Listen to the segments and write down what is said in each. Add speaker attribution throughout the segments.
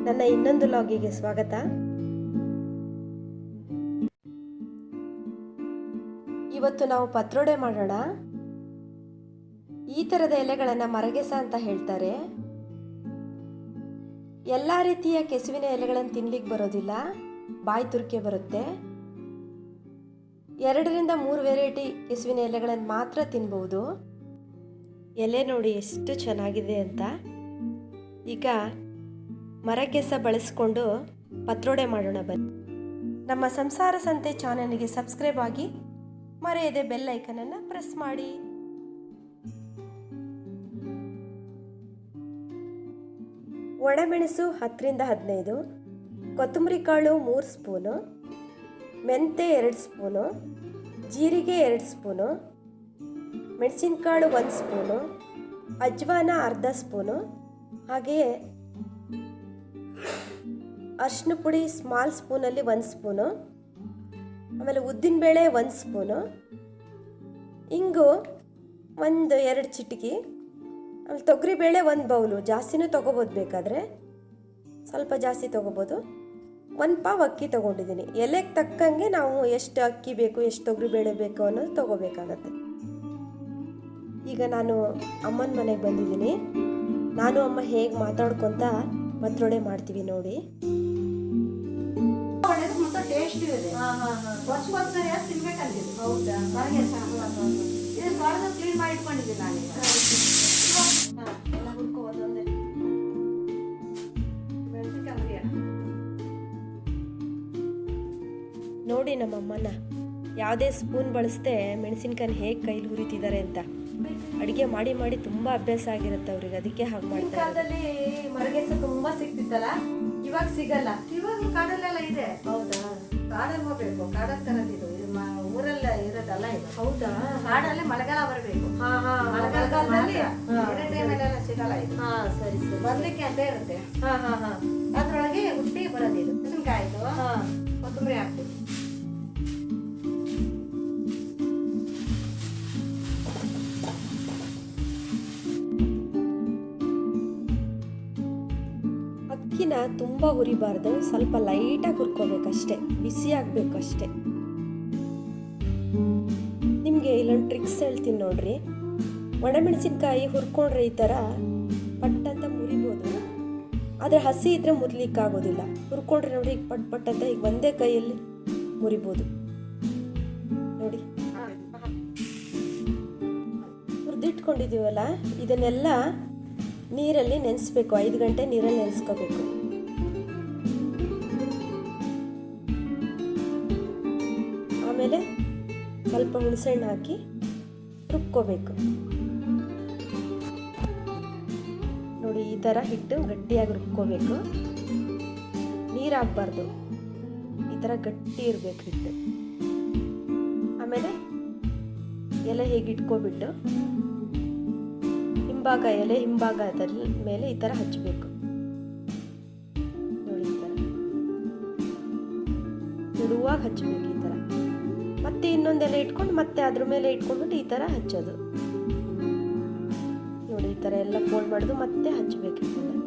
Speaker 1: ನನ್ನ ಇನ್ನೊಂದು ಲಾಗಿಗೆ ಸ್ವಾಗತ. ಇವತ್ತು ನಾವು ಪತ್ರೊಡೆ ಮಾಡೋಣ. ಈ ಥರದ ಎಲೆಗಳನ್ನು ಮರಗೆಸ ಅಂತ ಹೇಳ್ತಾರೆ. ಎಲ್ಲ ರೀತಿಯ ಕೆಸುವಿನ ಎಲೆಗಳನ್ನು ತಿನ್ಲಿಕ್ಕೆ ಬರೋದಿಲ್ಲ, ಬಾಯಿ ತುರಿಕೆ ಬರುತ್ತೆ. 2 ರಿಂದ 3 ವೆರೈಟಿ ಕೆಸುವಿನ ಎಲೆಗಳನ್ನು ಮಾತ್ರ ತಿನ್ಬಹುದು. ಎಲೆ ನೋಡಿ ಎಷ್ಟು ಚೆನ್ನಾಗಿದೆ ಅಂತ. ಈಗ ಮರಗೆಸ ಬಳಸ್ಕೊಂಡು ಪತ್ರೊಡೆ ಮಾಡೋಣ ಬನ್ನಿ. ನಮ್ಮ ಸಂಸಾರ ಸಂತೆ ಚಾನೆಲ್ಗೆ ಸಬ್ಸ್ಕ್ರೈಬ್ ಆಗಿ, ಮರೆಯದೆ ಬೆಲ್ ಐಕನನ್ನು ಪ್ರೆಸ್ ಮಾಡಿ. ಒಣಮೆಣಸು 10 ರಿಂದ 15, ಕೊತ್ತಂಬರಿ ಕಾಳು 3 ಸ್ಪೂನು, ಮೆಂತೆ 2 ಸ್ಪೂನು, ಜೀರಿಗೆ 2 ಸ್ಪೂನು, ಮೆಣಸಿನಕಾಳು 1 ಸ್ಪೂನು, ಅಜ್ವಾನ ಅರ್ಧ ಸ್ಪೂನು, ಹಾಗೆಯೇ ಅರಿಶಿನ ಪುಡಿ ಸ್ಮಾಲ್ ಸ್ಪೂನಲ್ಲಿ 1 ಸ್ಪೂನು, ಆಮೇಲೆ ಉದ್ದಿನಬೇಳೆ 1 ಸ್ಪೂನು, ಇಂಗು 1-2 ಚಿಟಿಕೆ, ಆಮೇಲೆ ತೊಗರಿಬೇಳೆ 1 ಬೌಲು. ಜಾಸ್ತಿನೂ ತೊಗೋಬೋದು, ಬೇಕಾದರೆ ಸ್ವಲ್ಪ ಜಾಸ್ತಿ ತೊಗೋಬೋದು. 1 ಪಾವ್ ಅಕ್ಕಿ ತೊಗೊಂಡಿದ್ದೀನಿ. ಎಲೆಗೆ ತಕ್ಕಂಗೆ ನಾವು ಎಷ್ಟು ಅಕ್ಕಿ ಬೇಕು, ಎಷ್ಟು ತೊಗರಿಬೇಳೆ ಬೇಕು ಅನ್ನೋದು ತೊಗೋಬೇಕಾಗತ್ತೆ. ಈಗ ನಾನು ಅಮ್ಮನ ಮನೆಗೆ ಬಂದಿದ್ದೀನಿ. ನಾನು ಅಮ್ಮ ಹೇಗೆ ಮಾತಾಡ್ಕೊತ ಪತ್ರೊಡೆ ಮಾಡ್ತೀವಿ ನೋಡಿ.
Speaker 2: ಟೇಸ್ಟ್ ಇದೆ. ವರ್ಷಕ್ಕೊಂದ್ಸರಿ ತಿನ್ಬೇಕಂತಿದ್ದು. ಹೌದಾ? ಇದು ತೊಳೆದು ಕ್ಲೀನ್ ಮಾಡಿ ಇಟ್ಕೊಂಡಿದ್ದೀನಿ ನಾನೀಗ. ಎಲ್ಲ ಹುಡ್ಕೋದೊಂದೇ ಮೆಣಸಿನಕಾಯಿ
Speaker 1: ನೋಡಿ ನಮ್ಮಮ್ಮನ ಯಾವುದೇ ಸ್ಪೂನ್ ಬಳಸದೆ ಮೆಣಸಿನ್ಕಾಯಿ ಹೇಗೆ ಕೈಲಿ ಹುರಿತಿದ್ದಾರೆ ಅಂತ. ಅಡುಗೆ ಮಾಡಿ ಮಾಡಿ ತುಂಬ ಅಭ್ಯಾಸ ಆಗಿರುತ್ತೆ ಅವ್ರಿಗೆ, ಅದಕ್ಕೆ ಹಾಗೆ ಮಾಡ್ತಾರೆ.
Speaker 2: ಕಾಲದಲ್ಲಿ ಮರಗೆಸ ತುಂಬಾ ಸಿಗ್ತಿತ್ತಲ್ಲ, ಇವಾಗ ಸಿಗಲ್ಲ. ಇವಾಗ ಕಾಡಲ್ಲೆಲ್ಲ ಇದೆ. ಹೌದಾ? ಕಾಡಲ್ಲಿ ಹೋಗ್ಬೇಕು. ಕಾಡಲ್ಲಿ ತರದಿದ್ದು ಊರಲ್ಲ ಇರೋದಲ್ಲ ಇದು. ಹೌದಾ? ಕಾಡಲ್ಲಿ ಮಳೆಗಾಲ ಬರಬೇಕು. ಮಳೆಗಾಲದಲ್ಲಿ ಟೈಮಲ್ಲೆಲ್ಲ ಸಿಗಲ್ಲ ಇದು. ಸರಿ ಸರಿ. ಬರ್ಲಿಕ್ಕೆ ಅಂತ ಇರುತ್ತೆ. ಅದ್ರೊಳಗೆ ಹುಟ್ಟಿ ಬರೋದಿದು. ಮೆಣಸಿನಕಾಯಿ ಕೊತ್ತಂಬರಿ ಹಾಕ್ತೀವಿ.
Speaker 1: ಅಕ್ಕಿನ ತುಂಬ ಹುರಿಬಾರ್ದು, ಸ್ವಲ್ಪ ಲೈಟಾಗಿ ಹುರ್ಕೋಬೇಕಷ್ಟೆ, ಬಿಸಿ ಆಗಬೇಕು ಅಷ್ಟೆ. ನಿಮಗೆ ಇಲ್ಲೊಂದು ಟ್ರಿಕ್ಸ್ ಹೇಳ್ತೀನಿ ನೋಡ್ರಿ. ಒಣಮೆಣಸಿನ್ಕಾಯಿ ಹುರ್ಕೊಂಡ್ರೆ ಈ ಥರ ಪಟ್ಟಂತ ಮುರಿಬೋದು, ಆದರೆ ಹಸಿ ಇದ್ರೆ ಮುರಿಲಿಕ್ಕಾಗೋದಿಲ್ಲ. ಹುರ್ಕೊಂಡ್ರೆ ನೋಡಿ ಈಗ ಪಟ್ ಅಂತ ಈಗ ಒಂದೇ ಕೈಯಲ್ಲಿ ಮುರಿಬೋದು ನೋಡಿ. ಹುರಿದಿಟ್ಕೊಂಡಿದ್ದೀವಲ್ಲ, ಇದನ್ನೆಲ್ಲ ನೀರಲ್ಲಿ ನೆನೆಸ್ಬೇಕು. 5 ಗಂಟೆ ನೀರಲ್ಲಿ ನೆನೆಸ್ಕೋಬೇಕು. ಆಮೇಲೆ ಸ್ವಲ್ಪ ಹುಣಸೆಹಣ್ಣು ಹಾಕಿ ರುಬ್ಕೋಬೇಕು ನೋಡಿ. ಈ ಥರ ಹಿಟ್ಟು ಗಟ್ಟಿಯಾಗಿ ರುಬ್ಕೋಬೇಕು, ನೀರು ಹಾಕ್ಬಾರ್ದು. ಈ ಥರ ಗಟ್ಟಿ ಇರಬೇಕು ಹಿಟ್ಟು. ಆಮೇಲೆ ಎಲೆ ಹೇಗೆ ಇಟ್ಕೊಬಿಟ್ಟು ಎಲೆ ಹಿಂಭಾಗದಲ್ಲಿ ಮೇಲೆ ಈ ಥರ ಹಚ್ಚಬೇಕು ನೋಡಿ. ಈ ಥರ ಬಿಡುವಾಗ ಹಚ್ಚಬೇಕು ಈ ಥರ. ಮತ್ತೆ ಇನ್ನೊಂದು ಎಲೆ ಇಟ್ಕೊಂಡು ಮತ್ತೆ ಅದ್ರ ಮೇಲೆ ಇಟ್ಕೊಂಡ್ಬಿಟ್ಟು ಈ ಥರ ಹಚ್ಚೋದು ನೋಡಿ. ಈ ಥರ ಎಲ್ಲ ಫೋಲ್ಡ್ ಮಾಡೋದು, ಮತ್ತೆ ಹಚ್ಚಬೇಕು ಇದನ್ನು.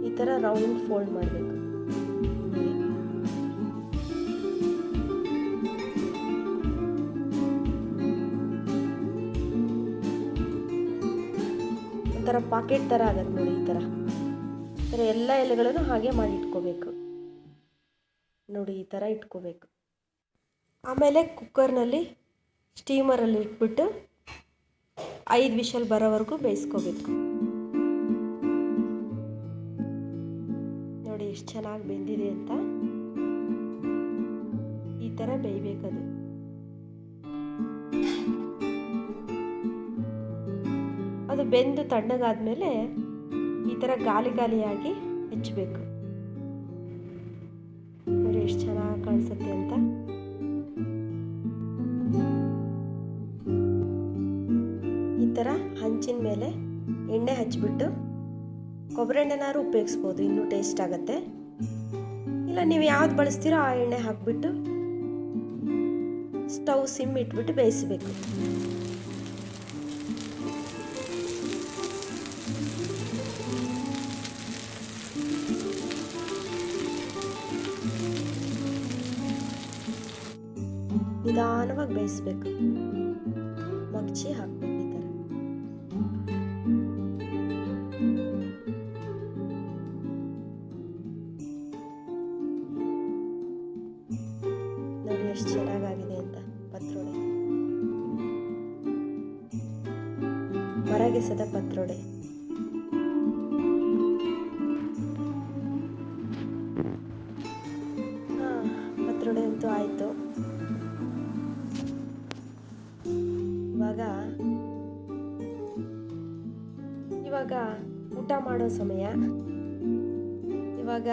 Speaker 1: ಈ ಥರ ರೌಂಡ್ ಫೋಲ್ಡ್ ಮಾಡಬೇಕು. ಒಂಥರ ಪಾಕೆಟ್ ಥರ ಆಗತ್ತೆ ನೋಡಿ. ಈ ಥರ ಎಲ್ಲ ಎಲೆಗಳನ್ನು ಹಾಗೆ ಮಾಡಿ ಇಟ್ಕೋಬೇಕು ನೋಡಿ. ಈ ಥರ ಇಟ್ಕೋಬೇಕು. ಆಮೇಲೆ ಕುಕ್ಕರ್ನಲ್ಲಿ ಸ್ಟೀಮರಲ್ಲಿ ಇಟ್ಬಿಟ್ಟು 5 ವಿಷಲ್ ಬರೋವರೆಗೂ ಬೇಯಿಸ್ಕೋಬೇಕು ನೋಡಿ. ಎಷ್ಟು ಚೆನ್ನಾಗಿ ಬೆಂದಿದೆ ಅಂತ. ಈ ಥರ ಬೇಯಬೇಕದು. ಅದು ಬೆಂದು ತಣ್ಣಗಾದ್ಮೇಲೆ ಈ ಥರ ಗಾಲಿಯಾಗಿ ಹೆಚ್ಚಬೇಕು ನೋಡಿ. ಎಷ್ಟು ಚೆನ್ನಾಗಿ ಕಾಣಿಸುತ್ತೆ ಅಂತ. ಈ ಥರ ಹಂಚಿನ ಮೇಲೆ ಎಣ್ಣೆ ಹಚ್ಚಿಬಿಟ್ಟು, ಕೊಬ್ಬರಿ ಎಣ್ಣೆನಾರು ಉಪಯೋಗಿಸ್ಬೋದು, ಇನ್ನೂ ಟೇಸ್ಟ್ ಆಗುತ್ತೆ. ಇಲ್ಲ ನೀವು ಯಾವ್ದು ಬಳಸ್ತೀರೋ ಆ ಎಣ್ಣೆ ಹಾಕ್ಬಿಟ್ಟು ಸ್ಟವ್ ಸಿಮ್ ಇಟ್ಬಿಟ್ಟು ಬೇಯಿಸಬೇಕು. ನಿಧಾನವಾಗಿ ಬೇಯಿಸ್ಬೇಕು. ಮಗ್ಚಿ ಹಾಕ್ಬೇಕು ಈ ಥರ. ನೋಡಿ ಎಷ್ಟು ಚೆನ್ನಾಗಾಗಿದೆ ಅಂತ ಪತ್ರೊಡೆ. ಮರಗೆಸದ ಪತ್ರೊಡೆ. ಪತ್ರೊಡೆ ಅಂತೂ ಆಯಿತು. ಇವಾಗ ಊಟ ಮಾಡೋ ಸಮಯ. ಇವಾಗ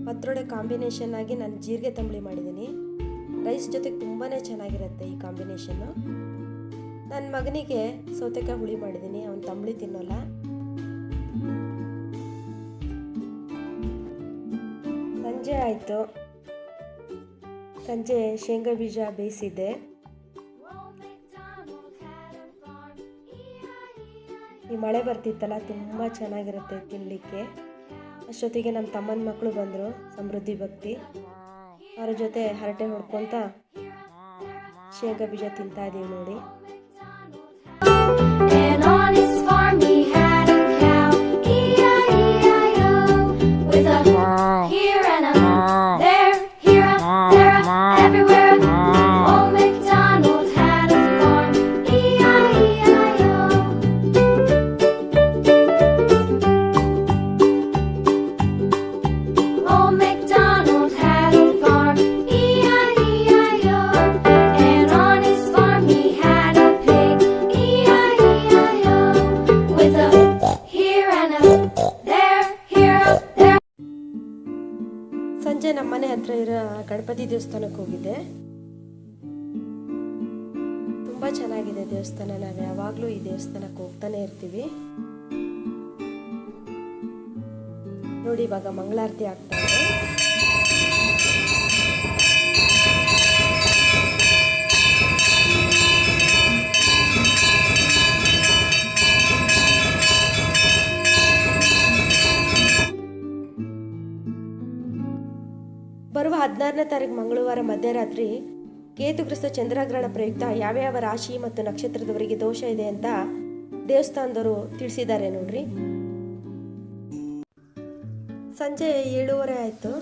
Speaker 1: ಪತ್ರೊಡೆ ಕಾಂಬಿನೇಷನ್ ಆಗಿ ನಾನು ಜೀರಿಗೆ ತಂಬಳಿ ಮಾಡಿದ್ದೀನಿ. ರೈಸ್ ಜೊತೆಗೆ ತುಂಬಾ ಚೆನ್ನಾಗಿರುತ್ತೆ ಈ ಕಾಂಬಿನೇಷನ್ನು. ನನ್ನ ಮಗನಿಗೆ ಸೌತೆಕಾಯಿ ಹುಳಿ ಮಾಡಿದ್ದೀನಿ, ಅವನು ತಂಬಳಿ ತಿನ್ನೋಲ್ಲ. ಸಂಜೆ ಆಯಿತು. ಸಂಜೆ ಶೇಂಗಾ ಬೀಜ ಬೇಯಿಸಿದ್ದೆ. ಈ ಮಳೆ ಬರ್ತಿತ್ತಲ್ಲ, ತುಂಬ ಚೆನ್ನಾಗಿರುತ್ತೆ ತಿನ್ನಲಿಕ್ಕೆ. ಅಷ್ಟೊತ್ತಿಗೆ ನಮ್ಮ ತಮ್ಮನ ಮಕ್ಕಳು ಬಂದರು, ಸಮೃದ್ಧಿ ಭಕ್ತಿ. ಅವರ ಜೊತೆ ಹರಟೆ ಹೊಡ್ಕೊತ ಶೇಂಗಾ ಬೀಜ ತಿಂತಾ ಇದ್ದೀವಿ ನೋಡಿ. ಸಂಜೆ ನಮ್ಮ ಮನೆ ಹತ್ರ ಇರೋ ಗಣಪತಿ ದೇವಸ್ಥಾನಕ್ಕೆ ಹೋಗಿದ್ದೆ. ತುಂಬ ಚೆನ್ನಾಗಿದೆ ದೇವಸ್ಥಾನ. ನಾವು ಯಾವಾಗಲೂ ಈ ದೇವಸ್ಥಾನಕ್ಕೆ ಹೋಗ್ತಾನೆ ಇರ್ತೀವಿ. ನೋಡಿ ಇವಾಗ ಮಂಗಳಾರತಿ ಆಗ್ತಾ ಇದೆ. ಬರುವ 16ನೇ ತಾರೀಕು ಮಂಗಳವಾರ ಮಧ್ಯರಾತ್ರಿ ಕೇತುಗ್ರಸ್ತ ಚಂದ್ರಗ್ರಹಣ ಪ್ರಯುಕ್ತ ಯಾವ್ಯಾವ ರಾಶಿ ಮತ್ತು ನಕ್ಷತ್ರದವರಿಗೆ ದೋಷ ಇದೆ ಅಂತ ದೇವಸ್ಥಾನದವರು ತಿಳಿಸಿದ್ದಾರೆ ನೋಡ್ರಿ. ಸಂಜೆ 7:30 ಆಯಿತು.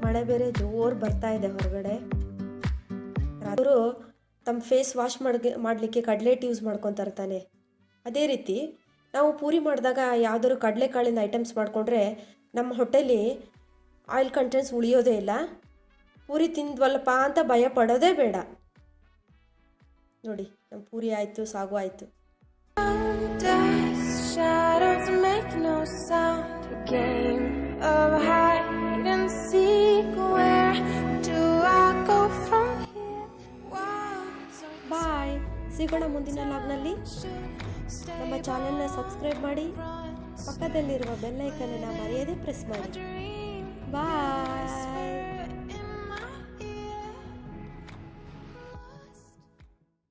Speaker 1: ಮಳೆ ಬೇರೆ ಜೋರು ಬರ್ತಾ ಇದೆ ಹೊರಗಡೆ. ಅವರು ತಮ್ಮ ಫೇಸ್ ವಾಶ್ ಮಾಡಲಿಕ್ಕೆ ಕಡಲೆ ಹಿಟ್ಟು ಯೂಸ್ ಮಾಡ್ಕೊತಾರೆ ತಾನೆ. ಅದೇ ರೀತಿ ನಾವು ಪೂರಿ ಮಾಡಿದಾಗ ಯಾವುದಾದ್ರು ಕಡಲೆಕಾಳಿನ ಐಟಮ್ಸ್ ಮಾಡಿಕೊಂಡ್ರೆ ನಮ್ಮ ಹೊಟ್ಟೆಲಿ ಆಯಿಲ್ ಕಂಟೆಂಟ್ಸ್ ಉಳಿಯೋದೇ ಇಲ್ಲ. ಪೂರಿ ತಿಂದ್ವಲ್ಲಪ್ಪ ಅಂತ ಭಯ ಪಡೋದೇ ಬೇಡ. ನೋಡಿ ನಮ್ಮ ಪೂರಿ ಆಯಿತು, ಸಾಗು ಆಯಿತು. ಬಾಯ್, ಸಿಗೋಣ ಮುಂದಿನ ಲಾಗ್ನಲ್ಲಿ. ನಮ್ಮ ಚಾನೆಲ್ನ ಸಬ್ಸ್ಕ್ರೈಬ್ ಮಾಡಿ, ಪಕ್ಕದಲ್ಲಿರುವ ಬೆಲ್ ಐಕನ್ನ ಮರೆಯದೇ ಪ್ರೆಸ್ ಮಾಡಿ. Bye.